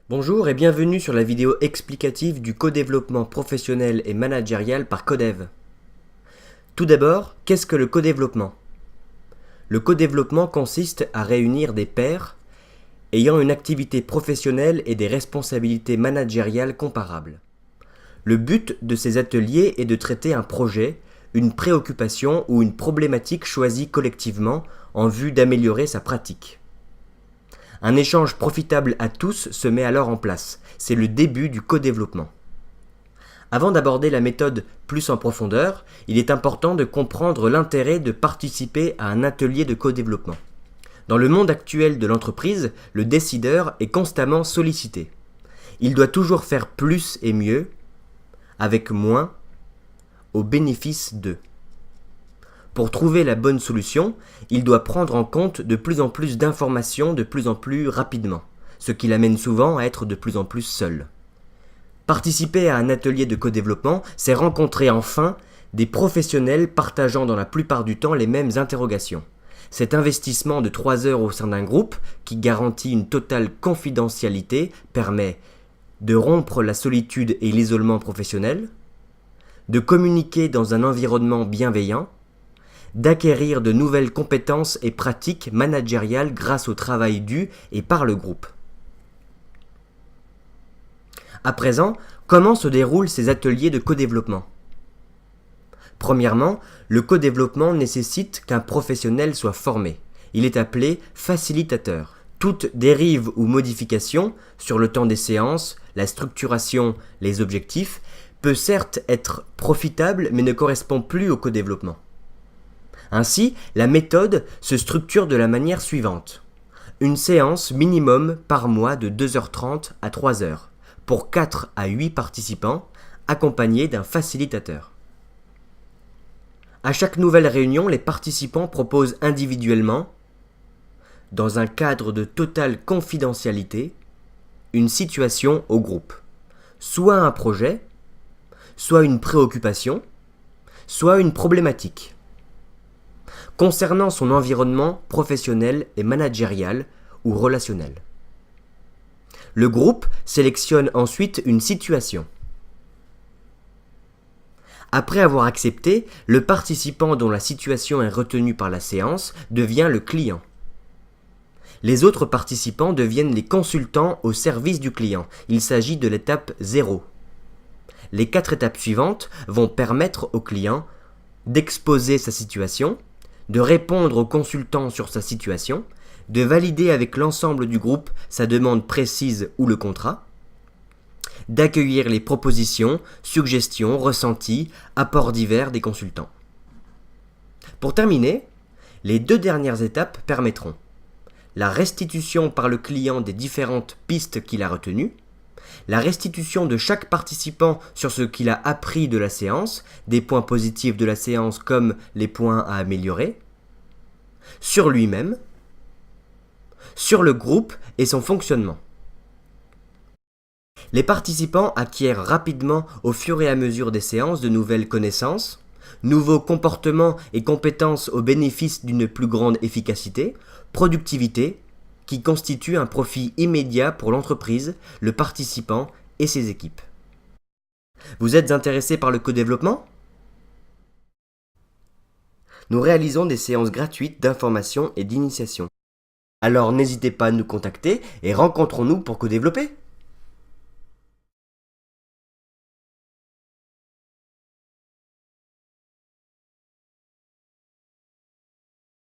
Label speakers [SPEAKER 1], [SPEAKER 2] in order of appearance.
[SPEAKER 1] Bonjour et bienvenue sur la vidéo explicative du codéveloppement professionnel et managérial par Codev. Tout d'abord, qu'est-ce que le codéveloppement? Le codéveloppement consiste à réunir des pairs ayant une activité professionnelle et des responsabilités managériales comparables. Le but de ces ateliers est de traiter un projet, une préoccupation ou une problématique choisie collectivement en vue d'améliorer sa pratique. Un échange profitable à tous se met alors en place. C'est le début du codéveloppement. Avant d'aborder la méthode plus en profondeur, il est important de comprendre l'intérêt de participer à un atelier de codéveloppement. Dans le monde actuel de l'entreprise, le décideur est constamment sollicité. Il doit toujours faire plus et mieux, avec moins, au bénéfice de. Pour trouver la bonne solution, il doit prendre en compte de plus en plus d'informations de plus en plus rapidement, ce qui l'amène souvent à être de plus en plus seul. Participer à un atelier de codéveloppement, c'est rencontrer enfin des professionnels partageant dans la plupart du temps les mêmes interrogations. Cet investissement de 3 heures au sein d'un groupe, qui garantit une totale confidentialité, permet de rompre la solitude et l'isolement professionnel, de communiquer dans un environnement bienveillant, d'acquérir de nouvelles compétences et pratiques managériales grâce au travail dû et par le groupe. À présent, comment se déroulent ces ateliers de codéveloppement? Premièrement, le codéveloppement nécessite qu'un professionnel soit formé. Il est appelé facilitateur. Toute dérive ou modification sur le temps des séances, la structuration, les objectifs, peut certes être profitable mais ne correspond plus au codéveloppement. Ainsi, la méthode se structure de la manière suivante. Une séance minimum par mois de 2h30 à 3h, pour 4 à 8 participants, accompagnés d'un facilitateur. À chaque nouvelle réunion, les participants proposent individuellement, dans un cadre de totale confidentialité, une situation au groupe. Soit un projet, soit une préoccupation, soit une problématique. Concernant son environnement professionnel et managérial ou relationnel. Le groupe sélectionne ensuite une situation. Après avoir accepté, le participant dont la situation est retenue par la séance devient le client. Les autres participants deviennent les consultants au service du client. Il s'agit de l'étape 0. Les 4 étapes suivantes vont permettre au client d'exposer sa situation, de répondre au consultant sur sa situation, de valider avec l'ensemble du groupe sa demande précise ou le contrat, d'accueillir les propositions, suggestions, ressentis, apports divers des consultants. Pour terminer, les 2 dernières étapes permettront la restitution par le client des différentes pistes qu'il a retenues, la restitution de chaque participant sur ce qu'il a appris de la séance, des points positifs de la séance comme les points à améliorer, sur lui-même, sur le groupe et son fonctionnement. Les participants acquièrent rapidement au fur et à mesure des séances de nouvelles connaissances, nouveaux comportements et compétences au bénéfice d'une plus grande efficacité, productivité, qui constitue un profit immédiat pour l'entreprise, le participant et ses équipes. Vous êtes intéressé par le codéveloppement? Nous réalisons des séances gratuites d'information et d'initiation. Alors n'hésitez pas à nous contacter et rencontrons-nous pour codévelopper.